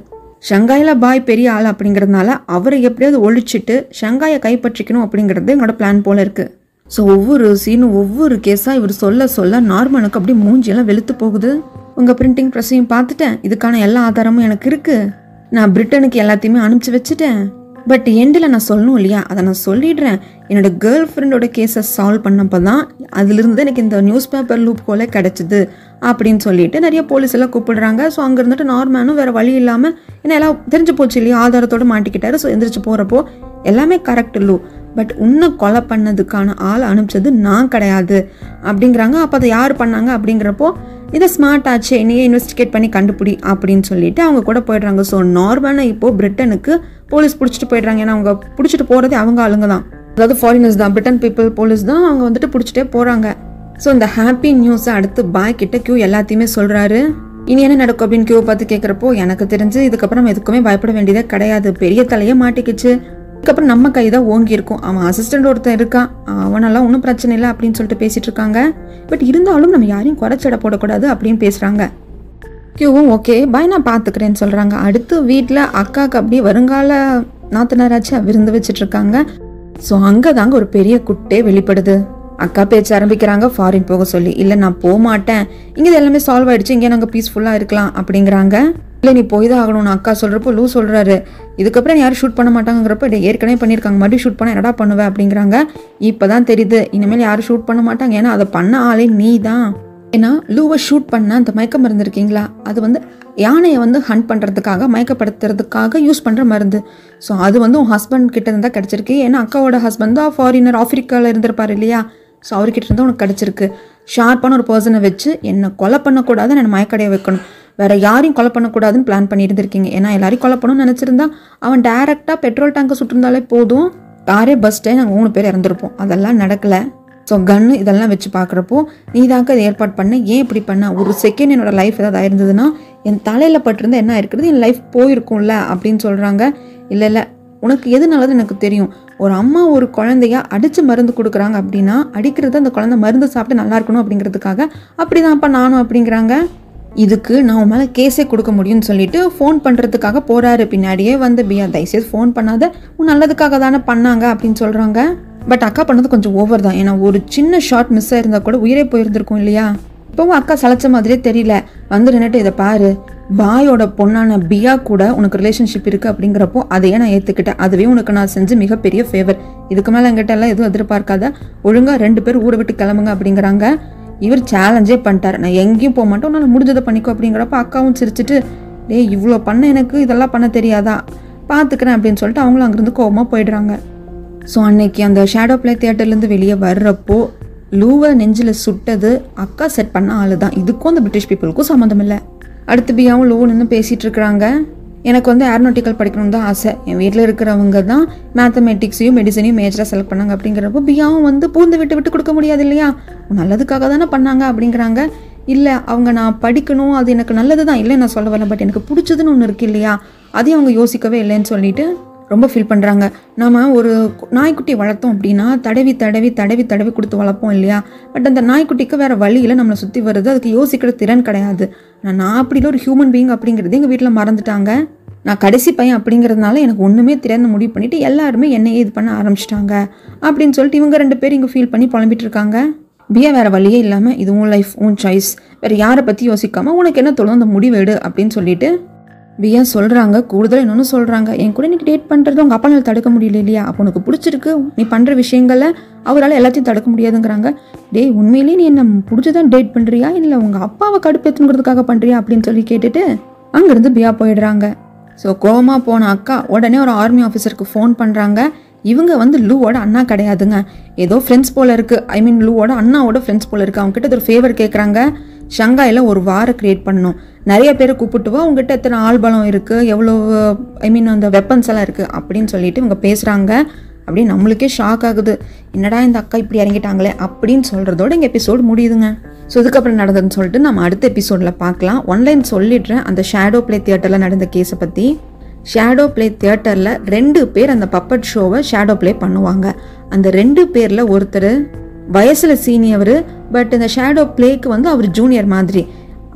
ஷங்காயில் பாய் பெரிய ஆள் அப்படிங்கிறதுனால அவரை எப்படியாவது ஒழிச்சிட்டு ஷங்காயை கைப்பற்றிக்கணும் அப்படிங்கிறது என்னோட பிளான் போல இருக்குது. ஸோ ஒவ்வொரு சீனும் ஒவ்வொரு கேஸாக இவர் சொல்ல நார்மனுக்கு அப்படியே மூஞ்சியெல்லாம் வெளுத்து போகுது. உங்கள் பிரிண்டிங் ப்ரெஸ்ஸையும் பார்த்துட்டேன், இதுக்கான எல்லா ஆதாரமும் எனக்கு இருக்குது, நான் பிரிட்டனுக்கு எல்லாத்தையுமே அனுப்பிச்சி வச்சுட்டேன். பட் எண்டில் நான் சொல்லணும் இல்லையா, அதை நான் சொல்லிடுறேன். என்னோட கேர்ள் ஃப்ரெண்டோட கேஸை சால்வ் பண்ணப்போ தான் அதுலேருந்து எனக்கு இந்த நியூஸ் பேப்பர் லூப் கோலே கிடச்சிது அப்படின்னு சொல்லிட்டு நிறைய போலீஸ் எல்லாம் கூப்பிடுறாங்க. ஸோ அங்கே இருந்துட்டு நார்மனும் வேறு வழி இல்லாமல் ஏன்னா எல்லாம் தெரிஞ்சு போச்சு இல்லையா, ஆதாரத்தோடு மாட்டிக்கிட்டாரு. ஸோ எந்திரிச்சு போகிறப்போ எல்லாமே கரெக்ட் லூ, பட் உன்னை கொலை பண்ணதுக்கான ஆள் அனுப்பிச்சது நான் கிடையாது அப்படிங்கிறாங்க. அப்போ அதை யார் பண்ணாங்க அப்படிங்கிறப்போ இதை ஸ்மார்ட் ஆச்சு, நீயே இன்வெஸ்டிகேட் பண்ணி கண்டுபிடி அப்படின்னு சொல்லிட்டு அவங்க கூட போயிடுறாங்க. ஸோ நார்மலாக இப்போது பிரிட்டனுக்கு போலீஸ் பிடிச்சிட்டு போயிடுறாங்க. ஏன்னா அவங்க பிடிச்சிட்டு போகிறதே அவங்க ஆளுங்க தான், அதாவது ஃபாரினர்ஸ் தான், பிரிட்டன் பீப்புள் போலீஸ் தான். அவங்க வந்துட்டு பிடிச்சிட்டே போகிறாங்க. ஸோ இந்த ஹாப்பி நியூஸை அடுத்து பாய் கிட்ட கியூ எல்லாத்தையுமே சொல்கிறாரு. இனி என்ன நடக்கும் அப்படின்னு கியூவை பார்த்து கேட்குறப்போ எனக்கு தெரிஞ்சு இதுக்கப்புறம் எதுக்குமே பயப்பட வேண்டியதே கிடையாது, பெரிய தலையே மாட்டிக்கிச்சு, இதுக்கப்புறம் நம்ம கை தான் ஓங்கி இருக்கும், அவன் அசிஸ்டண்ட் ஒருத்தன் இருக்கான், அவனெல்லாம் ஒன்றும் பிரச்சனை இல்லை அப்படின்னு சொல்லிட்டு பேசிகிட்டு இருக்காங்க. பட் இருந்தாலும் நம்ம யாரையும் குறைச்சட போடக்கூடாது அப்படின்னு பேசுகிறாங்க. கியூவும் ஓகே பாய் நான் பார்த்துக்கிறேன்னு சொல்கிறாங்க. அடுத்து வீட்டில் அக்காவுக்கு அப்படியே வருங்கால நாத்தனாராச்சு விருந்து வச்சுட்ருக்காங்க. ஸோ அங்கே தாங்க ஒரு பெரிய குட்டே வெளிப்படுது. அக்கா பேச்ச ஆரம்பிக்கிறாங்க ஃபாரின் போக சொல்லி. இல்லை நான் போக மாட்டேன், இங்கே எல்லாமே சால்வ் ஆகிடுச்சு, இங்கே நாங்கள் பீஸ்ஃபுல்லாக இருக்கலாம் அப்படிங்கிறாங்க. இல்லை நீ போய் தான் ஆகணும்னு அக்கா சொல்கிறப்போ லூ சொல்கிறாரு இதுக்கப்புறம் யாரும் ஷூட் பண்ண மாட்டாங்கிறப்ப ஏற்கனவே பண்ணியிருக்காங்க, மறுபடியும் ஷூட் பண்ண என்னடா பண்ணுவேன் அப்படிங்கிறாங்க. இப்போ தான் தெரியுது இனிமேல் யாரும் ஷூட் பண்ண மாட்டாங்க, ஏன்னா அதை பண்ண ஆளே நீ தான். ஏன்னா லூவை ஷூட் பண்ண அந்த மயக்க மருந்து இருக்கீங்களா, அது வந்து யானையை வந்து ஹண்ட் பண்ணுறதுக்காக மயக்கப்படுத்துறதுக்காக யூஸ் பண்ணுற மருந்து. ஸோ அது வந்து உன் ஹஸ்பண்ட் கிட்ட இருந்தால் கிடச்சிருக்கு. ஏன்னா அக்காவோட ஹஸ்பண்ட் தான் ஃபாரினர் ஆஃப்ரிக்காவில் இருந்திருப்பார் இல்லையா, ஸோ அவர்கிட்ட இருந்தால் உனக்கு கிடச்சிருக்கு. ஷார்ப்பான ஒரு பர்சனை வச்சு என்னை கொலை பண்ணக்கூடாதுன்னு என்னை மயக்கடைய வைக்கணும், வேறு யாரையும் கொலை பண்ணக்கூடாதுன்னு பிளான் பண்ணியிருந்திருக்கீங்க. ஏன்னா எல்லாரையும் கொலை பண்ணணும்னு நினச்சிருந்தா அவன் டேரெக்டாக பெட்ரோல் டேங்கை சுட்டிருந்தாலே போதும், காரே பஸ்ட்டே நாங்கள் 3 பேர் இறந்துருப்போம். அதெல்லாம் நடக்கலை. ஸோ கன்னு இதெல்லாம் வச்சு பார்க்குறப்போ நீ தாங்க அதை ஏற்பாடு பண்ண, ஏன் இப்படி பண்ண, ஒரு செகண்ட் என்னோடய லைஃப் ஏதாவது ஆயிருந்ததுன்னா என் தலையில் பட்டிருந்தா என்ன இருக்கிறது, என் லைஃப் போயிருக்கும்ல அப்படின்னு சொல்கிறாங்க. இல்லை உனக்கு எது நல்லது எனக்கு தெரியும், ஒரு அம்மா ஒரு குழந்தைய அடித்து மருந்து கொடுக்குறாங்க அப்படின்னா அடிக்கிறது அந்த குழந்தை மருந்து சாப்பிட்டு நல்லா இருக்கணும் அப்படிங்கிறதுக்காக, அப்படிதான்ப்பா நானும் அப்படிங்கிறாங்க. இதுக்கு நான் உன் மேலே கேஸே கொடுக்க முடியும்னு சொல்லிட்டு ஃபோன் பண்ணுறதுக்காக போகிறாரு. பின்னாடியே வந்து பியா தயவுசெய்து ஃபோன் பண்ணாத, உன் நல்லதுக்காக தானே பண்ணாங்க அப்படின்னு சொல்கிறாங்க. பட் அக்கா பண்ணது கொஞ்சம் ஓவர் தான், ஏன்னா ஒரு சின்ன ஷார்ட் மிஸ் ஆயிருந்தால் கூட உயிரே போயிருந்திருக்கும் இல்லையா. இப்போவும் அக்கா சளைச்ச மாதிரியே தெரியல, வந்து நின்றுட்டு இதை பாரு, பாயோட பொண்ணான பியா கூட உனக்கு ரிலேஷன்ஷிப் இருக்குது அப்படிங்கிறப்போ அதையே நான் ஏற்றுக்கிட்டேன், அதுவே உனக்கு நான் செஞ்சு மிகப்பெரிய ஃபேவர், இதுக்கு மேலே என்கிட்ட எல்லாம் எதுவும் எதிர்பார்க்காத, ஒழுங்காக 2 பேர் ஊரை விட்டு கிளம்புங்க அப்படிங்கிறாங்க. இவர் சேலஞ்சே பண்ணிட்டார், நான் எங்கேயும் போக மாட்டேன், உன்னால் முடிஞ்சதை பண்ணிக்கோ அப்படிங்கிறப்ப அக்காவும் சிரிச்சிட்டு டேய் இவ்வளோ பண்ண எனக்கு இதெல்லாம் பண்ண தெரியாதா, பார்த்துக்கிறேன் அப்படின்னு சொல்லிட்டு அவங்களும் அங்கேருந்து கோவமாக போயிடுறாங்க. ஸோ அன்னைக்கு அந்த ஷேடோ பிளே தியேட்டர்லேருந்து வெளியே வர்றப்போ லூவை நெஞ்சில் சுட்டது அக்கா செட் பண்ண ஆள் தான், இதுக்கும் அந்த பிரிட்டிஷ் பீப்புளுக்கும் சம்மந்தம் இல்லை. அடுத்து பியாவும் லூ நின்று பேசிகிட்டு இருக்கிறாங்க. எனக்கு வந்து ஏரோநாட்டிக்கல் படிக்கணும்னு தான் ஆசை, என் வீட்டில் இருக்கிறவங்க தான் மேத்தமெட்டிக்ஸையும் மெடிசனையும் மேஜராக செலக்ட் பண்ணாங்க அப்படிங்கிறப்போ பியாவும் வந்து பூந்து விட்டு கொடுக்க முடியாது இல்லையா, நல்லதுக்காக தானே பண்ணாங்க அப்படிங்கிறாங்க. இல்லை அவங்க நான் படிக்கணும் அது எனக்கு நல்லது தான், இல்லை நான் சொல்ல வரல, பட் எனக்கு பிடிச்சதுன்னு ஒன்று இருக்குது இல்லையா, அதையும் அவங்க யோசிக்கவே இல்லைன்னு சொல்லிட்டு ரொம்ப ஃபீல் பண்ணுறாங்க. நாம் ஒரு நாய்க்குட்டி வளர்த்தோம் அப்படின்னா தடவி தடவி தடவி தடவி கொடுத்து வளர்ப்போம் இல்லையா, பட் அந்த நாய்க்குட்டிக்கு வேறு வழியில் நம்மளை சுற்றி வருது, அதுக்கு யோசிக்கிற திறன் கிடையாது. நான் அப்படிலாம் ஒரு ஹியூமன் பீயிங் அப்படிங்கிறது எங்கள் வீட்டில் மறந்துட்டாங்க, நான் கடைசி பையன் அப்படிங்கிறதுனால எனக்கு ஒன்றுமே தெரியாத முடிவு பண்ணிவிட்டு எல்லாருமே என்னையே இது பண்ண ஆரம்பிச்சிட்டாங்க அப்படின்னு சொல்லிட்டு இவங்க 2 பேரும் இங்கே ஃபீல் பண்ணி புலம்பிட்டு இருக்காங்க. பியா வேறு வழியே இல்லாமல் இது உன் லைஃப் உன் சாய்ஸ், வேறு யாரை பற்றி யோசிக்காமல் உனக்கு என்ன தோணும் அந்த முடிவு எடு அப்படின்னு சொல்லிட்டு பியா சொல்கிறாங்க. கூடுதல் இன்னொன்று சொல்கிறாங்க, என் கூட இன்னைக்கு டேட் பண்ணுறது உங்கள் அப்பானால் தடுக்க முடியல இல்லையா, அப்போ உனக்கு பிடிச்சிருக்கு நீ பண்ணுற விஷயங்களை அவரால் எல்லாத்தையும் தடுக்க முடியாதுங்கிறாங்க. டேய் உண்மையிலேயே நீ என்ன பிடிச்சதான் டேட் பண்ணுறியா இல்லை உங்கள் அப்பாவை கடுப்பேற்றுங்கிறதுக்காக பண்ணுறியா அப்படின்னு சொல்லி கேட்டுட்டு அங்கேருந்து பியா போயிடுறாங்க. ஸோ கோவமாக போன அக்கா உடனே ஒரு ஆர்மி ஆஃபீஸருக்கு ஃபோன் பண்ணுறாங்க. இவங்க வந்து லூவோட அண்ணா கிடையாதுங்க, ஏதோ ஃப்ரெண்ட்ஸ் போல் இருக்குது, லூவோட அண்ணாவோட ஃப்ரெண்ட்ஸ் போல் இருக்குது. அவங்ககிட்ட ஒரு ஃபேவர் கேட்குறாங்க, ஷங்காயில் ஒரு வாரை க்ரியேட் பண்ணணும், நிறைய பேரை கூப்பிட்டுவா, உங்ககிட்ட எத்தனை ஆள்பலம் இருக்குது, எவ்வளோ அந்த வெப்பன்ஸ் எல்லாம் இருக்குது அப்படின்னு சொல்லிட்டு இவங்க பேசுகிறாங்க. அப்படியே நம்மளுக்கே ஷாக் ஆகுது, என்னடா இந்த அக்கா இப்படி இறங்கிட்டாங்களே அப்படின்னு சொல்கிறதோட இங்கே எபிசோடு முடியுதுங்க. ஸோ இதுக்கப்புறம் நடந்ததுன்னு சொல்லிட்டு நம்ம அடுத்த எபிசோடில் பார்க்கலாம். ஒன்லைன் சொல்லிடுறேன் அந்த ஷேடோ பிளே தியேட்டரில் நடந்த கேஸை பற்றி. ஷேடோ பிளே தியேட்டரில் 2 பேர் அந்த பப்பட் ஷோவை ஷேடோ பிளே பண்ணுவாங்க. அந்த 2 பேரில் ஒருத்தர் வயசில் சீனியவர், பட் இந்த ஷேடோ பிளேக்கு வந்து அவர் ஜூனியர் மாதிரி.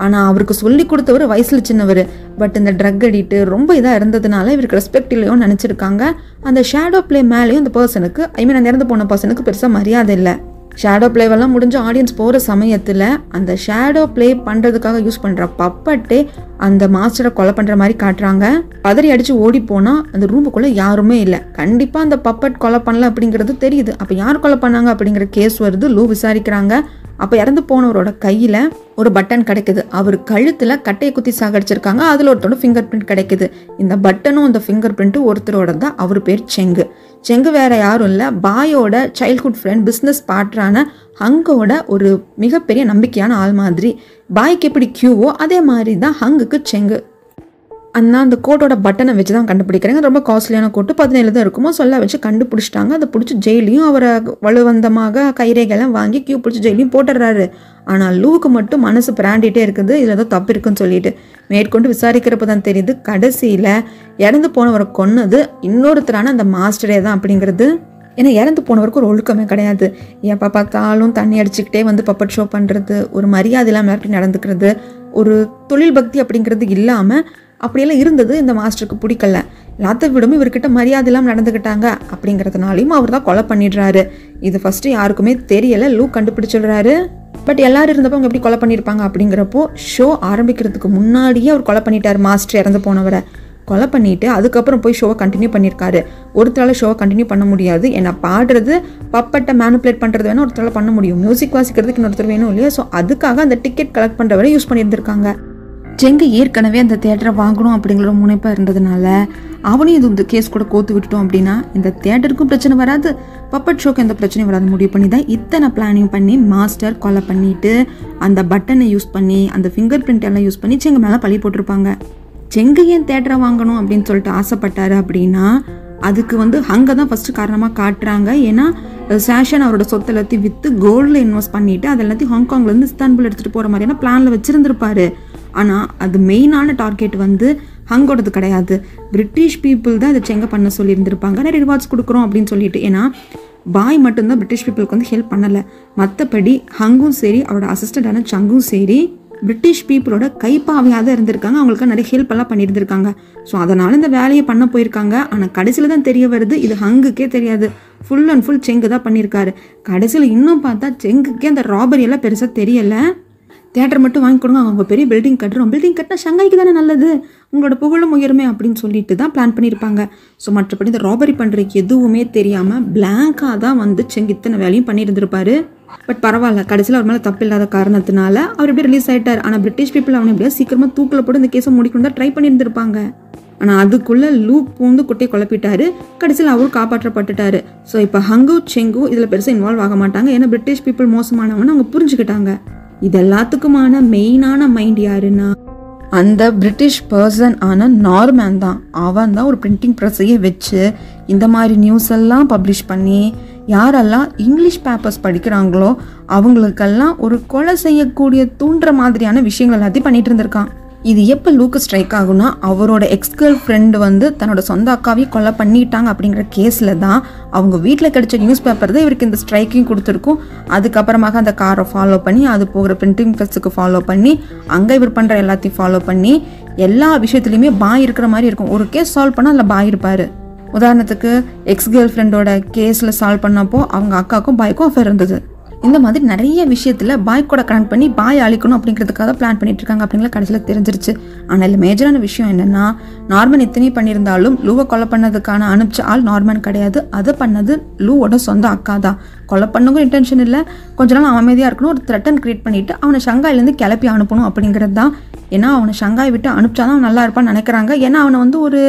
ஆனால் அவருக்கு சொல்லி கொடுத்தவர் வயசில் சின்னவர். பட் இந்த ட்ரக் அடிக்ட்டு ரொம்ப இதாக இருந்ததுனால இவருக்கு ரெஸ்பெக்ட் இல்லையோன்னு நினச்சிருக்காங்க. அந்த ஷேடோ பிளே மேலேயும் அந்த பர்சனுக்கு, அந்த இறந்து போன பர்சனுக்கு பெருசாக மரியாதை இல்லை. ஷேடோ பிளேவெல்லாம் முடிஞ்சு ஆடியன்ஸ் போகிற சமயத்தில் அந்த ஷேடோ பிளே பண்ணுறதுக்காக யூஸ் பண்ணுற பப்பட்டே அந்த மாஸ்டரை கொலை பண்ணுற மாதிரி காட்டுறாங்க. பதறி அடித்து ஓடி போனால் அந்த ரூமுக்குள்ளே யாருமே இல்லை. கண்டிப்பாக அந்த பப்பட் கொலை பண்ணல அப்படிங்கிறது தெரியுது. அப்போ யார் கொலை பண்ணாங்க அப்படிங்கிற கேஸ் வருது. லூ விசாரிக்கிறாங்க. அப்போ இறந்து போனவரோட கையில் ஒரு பட்டன் கிடைக்குது. அவர் கழுத்தில் கட்டையை குத்தி சாகடிச்சிருக்காங்க. அதில் ஒருத்தரோட ஃபிங்கர் பிரிண்ட் கிடைக்குது. இந்த பட்டனும் அந்த ஃபிங்கர் பிரிண்ட்டும் ஒருத்தரோட தான். அவர் பேர் செங்கு. செங்கு வேற யாரும் இல்லை, பாயோட சைல்ட்ஹுட் ஃப்ரெண்ட், பிஸ்னஸ் பார்ட்னரான ஹங்கோட ஒரு மிகப்பெரிய நம்பிக்கையான ஆள் மாதிரி. பாய்க்கு எப்படி கியூவோ அதே மாதிரி தான் ஹங்குக்கு செங்கு. அந்த கோட்டோட பட்டனை வச்சு தான் கண்டுபிடிக்கிறாங்க. ரொம்ப காஸ்ட்லியான கோட்டு, 17 தான் இருக்குமோ சொல்ல வச்சு கண்டுபிடிச்சிட்டாங்க. அதை பிடிச்சி ஜெயிலையும் அவரை வலுவந்தமாக கைரேகைலாம் வாங்கி கியூ பிடிச்சி ஜெயிலையும் போட்டுடுறாரு. ஆனால் லூவுக்கு மட்டும் மனசு பிராண்டிகிட்டே இருக்குது, இதில் ஏதோ தப்பு இருக்குன்னு சொல்லிட்டு. மேற்கொண்டு விசாரிக்கிறப்ப தான் தெரியுது கடைசியில் இறந்து போனவரை கொன்னது இன்னொருத்தரான அந்த மாஸ்டரே தான் அப்படிங்கிறது. ஏன்னா இறந்து போனவருக்கு ஒரு ஒழுக்கமே கிடையாது. எப்போ பார்த்தாலும் தண்ணி அடிச்சுக்கிட்டே வந்து பப்பட் ஷோ பண்ணுறது, ஒரு மரியாதை இல்லாமல் எப்படி நடந்துக்கிறது, ஒரு தொழில் பக்தி அப்படிங்கிறது இல்லாமல் அப்படியெல்லாம் இருந்தது இந்த மாஸ்டருக்கு பிடிக்கல. எல்லாத்த விடவும் இவர்கிட்ட மரியாதை இல்லாமல் நடந்துக்கிட்டாங்க அப்படிங்கிறதுனாலையும் அவர் தான் கொலை பண்ணிடுறாரு. இது ஃபஸ்ட்டு யாருக்குமே தெரியலை. லூ கண்டுபிடிச்சிடுறாரு. பட் எல்லாரும் இருந்தப்போ அவங்க எப்படி கொலை பண்ணியிருப்பாங்க அப்படிங்கிறப்போ ஷோ ஆரம்பிக்கிறதுக்கு முன்னாடியே அவர் கொலை பண்ணிட்டார். மாஸ்டர் இறந்து போனவரை கொலை பண்ணிவிட்டு அதுக்கப்புறம் போய் ஷோவை கண்டினியூ பண்ணியிருக்காரு. ஒருத்தரால் ஷோவை கண்டினியூ பண்ண முடியாது. ஏன்னா பாடுறது, பப்பட்டை மேனிப்புலேட் பண்ணுறது வேணும், ஒருத்தரால் பண்ண முடியும். மியூசிக் வாசிக்கிறதுக்கு இன்னொருத்தர் வேணும் இல்லையா? ஸோ அதுக்காக அந்த டிக்கெட் கலெக்ட் பண்ணுறவரை யூஸ் பண்ணியிருந்திருக்காங்க. செங்கு ஏற்கனவே அந்த தேட்டரை வாங்கணும் அப்படிங்கிற முனைப்பாக இருந்ததுனால அவனையும் இது இந்த கேஸ் கூட கோத்து விட்டுட்டோம் அப்படின்னா இந்த தேட்டருக்கும் பிரச்சனை வராது, பப்பட் ஷோக்கு எந்த பிரச்சனையும் வராது முடிவு பண்ணி தான் இத்தனை பிளானிங் பண்ணி மாஸ்டர் கொலை பண்ணிட்டு அந்த பட்டனை யூஸ் பண்ணி அந்த ஃபிங்கர் பிரிண்ட் எல்லாம் யூஸ் பண்ணி செங்கு மேலே பழி போட்டிருப்பாங்க. செங்கு ஏன் தேட்டரை வாங்கணும் அப்படின்னு சொல்லிட்டு ஆசைப்பட்டாரு அப்படின்னா அதுக்கு வந்து அங்கே தான் ஃபஸ்ட்டு காரணமாக காட்டுறாங்க. ஏன்னா சேஷன் அவரோட சொத்தை எல்லாத்தையும் விற்று கோல்டில் இன்வெஸ்ட் பண்ணிவிட்டு அது எல்லாத்தையும் ஹாங்காங்லேருந்து இஸ்தான்புல் எடுத்துகிட்டு போகிற மாதிரியான பிளானில் வச்சுருந்துருப்பாரு. ஆனால் அது மெயினான டார்கெட் வந்து ஹங்கோடது கிடையாது. பிரிட்டிஷ் பீப்புள் தான் இதை செங்க பண்ண சொல்லியிருந்திருப்பாங்க. நிறைய ரிவார்ட்ஸ் கொடுக்குறோம் அப்படின்னு சொல்லிட்டு. ஏன்னா பாய் மட்டும்தான் பிரிட்டிஷ் பீப்புளுக்கு வந்து ஹெல்ப் பண்ணலை. மற்றபடி ஹங்கும் சரி அவரோட அசிஸ்டண்டான சங்கும் சரி பிரிட்டிஷ் பீப்புளோட கைப்பாவையாக தான் இருந்திருக்காங்க. அவங்களுக்கு நிறைய ஹெல்ப் எல்லாம் பண்ணியிருந்திருக்காங்க. ஸோ அதனால் இந்த வேலையை பண்ண போயிருக்காங்க. ஆனால் கடைசியில் தான் தெரிய வருது இது ஹங்குக்கே தெரியாது, ஃபுல் அண்ட் ஃபுல் செங்கு தான் பண்ணியிருக்காரு. கடைசியில் இன்னும் பார்த்தா செங்குக்கே அந்த ராபரி எல்லாம் பெருசாக தெரியலை. தேட்டர் மட்டும் வாங்கி கொடுங்க, அவங்க பெரிய பில்டிங் கட்டுறோம், பில்டிங் கட்டினா ஷங்காய்க்கு தானே நல்லது, உங்களோட புகழும் உயருமே அப்படின்னு சொல்லிட்டு தான் பிளான் பண்ணியிருப்பாங்க. ஸோ மற்றபடி இந்த ராபரி பண்ணுறதுக்கு எதுவுமே தெரியாமல் பிளாங்காக தான் வந்து செங்கு இத்தனை வேலையும் பண்ணியிருந்திருப்பாரு. பட் பரவாயில்ல, கடைசியில் அவர் மேலே தப்பு இல்லாத காரணத்தினால அவர் எப்படி ரிலீஸ் ஆகிட்டார். ஆனால் பிரிட்டிஷ் பீப்புள் அவனை எப்படியா சீக்கிரமாக தூக்கில் போட்டு இந்த கேஸை முடிக்கணும் தான் ட்ரை பண்ணியிருந்திருப்பாங்க. ஆனால் அதுக்குள்ளே லூப் பூந்து குட்டையை குழப்பிட்டாரு. கடைசியில் அவரும் காப்பாற்றப்பட்டுட்டாரு. ஸோ இப்போ ஹங்கு செங்கு இதில் பெருசாக இன்வால்வ் ஆக மாட்டாங்க. ஏன்னா பிரிட்டிஷ் பீப்புள் மோசமானவன்னு அவங்க புரிஞ்சுக்கிட்டாங்க. இது எல்லாத்துக்குமான மெயினான மைண்ட் யாருன்னா அந்த பிரிட்டிஷ் பர்சன் ஆன நார்மேன் தான். அவன் தான் ஒரு பிரிண்டிங் ப்ரெஸ்ஸையே வச்சு இந்த மாதிரி நியூஸ் எல்லாம் பப்ளிஷ் பண்ணி யாரெல்லாம் இங்கிலீஷ் பேப்பர்ஸ் படிக்கிறாங்களோ அவங்களுக்கெல்லாம் ஒரு கொலை செய்யக்கூடிய தூண்டுற மாதிரியான விஷயங்கள் எல்லாத்தையும் பண்ணிட்டு இருந்திருக்கான். இது எப்போ லூக்கு ஸ்ட்ரைக் ஆகும்னா அவரோட எக்ஸ்கேர்ள் ஃப்ரெண்டு வந்து தன்னோட சொந்த அக்காவையும் கொலை பண்ணிட்டாங்க அப்படிங்கிற கேஸில் தான் அவங்க வீட்டில் கிடைச்ச நியூஸ் பேப்பர் தான் இவருக்கு இந்த ஸ்ட்ரைக்கையும் கொடுத்துருக்கும். அதுக்கப்புறமாக அந்த காரை ஃபாலோ பண்ணி அது போகிற பிரிண்டிங் ப்ரெஸ்ஸுக்கு ஃபாலோ பண்ணி அங்கே இவர் பண்ணுற எல்லாத்தையும் ஃபாலோ பண்ணி எல்லா விஷயத்துலையுமே பாய் இருக்கிற மாதிரி இருக்கும். ஒரு கேஸ் சால்வ் பண்ணால் அதில் பாய் இருப்பார். உதாரணத்துக்கு எக்ஸ்கேர்ள் ஃப்ரெண்டோட கேஸில் சால்வ் பண்ணப்போ அவங்க அக்காவுக்கும் பாய்க்கும் அஃபேர் இருந்தது. இந்த மாதிரி நிறைய விஷயத்தில் பாய் கூட கனெக்ட் பண்ணி பாய் அழிக்கணும் அப்படிங்கிறதுக்காக பிளான் பண்ணிட்டு இருக்காங்க அப்படிங்கிற கடைசியில் தெரிஞ்சிருச்சு. ஆனால் இதில் மேஜரான விஷயம் என்னென்னா நார்மன் இத்தனை பண்ணியிருந்தாலும் லூவை கொலை பண்ணதுக்கான அனுப்பிச்ச ஆள் நார்மன் கிடையாது. அதை பண்ணது லூவோட சொந்த அக்கா தான். கொலை பண்ணுங்க இன்டென்ஷன் இல்லை, கொஞ்ச நாள் அமைதியாக இருக்கணும், ஒரு த்ரெட்டன் கிரியேட் பண்ணிவிட்டு அவனை ஷங்காயிலேருந்து கிளப்பி அனுப்பணும் அப்படிங்கிறது தான். ஏன்னா அவனை ஷங்காய் விட்டு அனுப்பிச்சாதான் அவன் நல்லா இருப்பான்னு நினைக்கிறாங்க. ஏன்னா அவனை வந்து ஒரு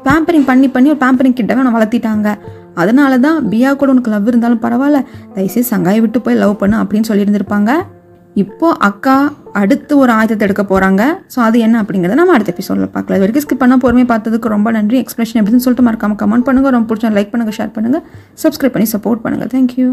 பேம்பரிங் பண்ணி ஒரு பேம்பரிங் கிட்டவே அவனை வளர்த்திட்டாங்க. அதனால தான் பியா கூட உனக்கு லவ் இருந்தாலும் பரவாயில்ல, தயவுசெய்து சங்காயை விட்டு போய் லவ் பண்ணு அப்படின்னு சொல்லியிருந்திருப்பாங்க. இப்போது அக்கா அடுத்து ஒரு ஆயுதத்தை எடுக்க போகிறாங்க. ஸோ அது என்ன அப்படிங்கிறத நம்ம அடுத்த எபிசோடில் பார்க்கலாம். இது வரைக்கும் ஸ்கிப் பண்ணால் பொறுமையை பார்த்ததுக்கு ரொம்ப நன்றி. எக்ஸ்பிரஷன் எப்படின்னு சொல்லிட்டு மறக்காம கமெண்ட் பண்ணுங்கள். ரொம்ப பிடிச்சா லைக் பண்ணுங்கள், ஷேர் பண்ணுங்கள், சப்ஸ்கிரைப் பண்ணி சப்போர்ட் பண்ணுங்கள். தேங்க்யூ.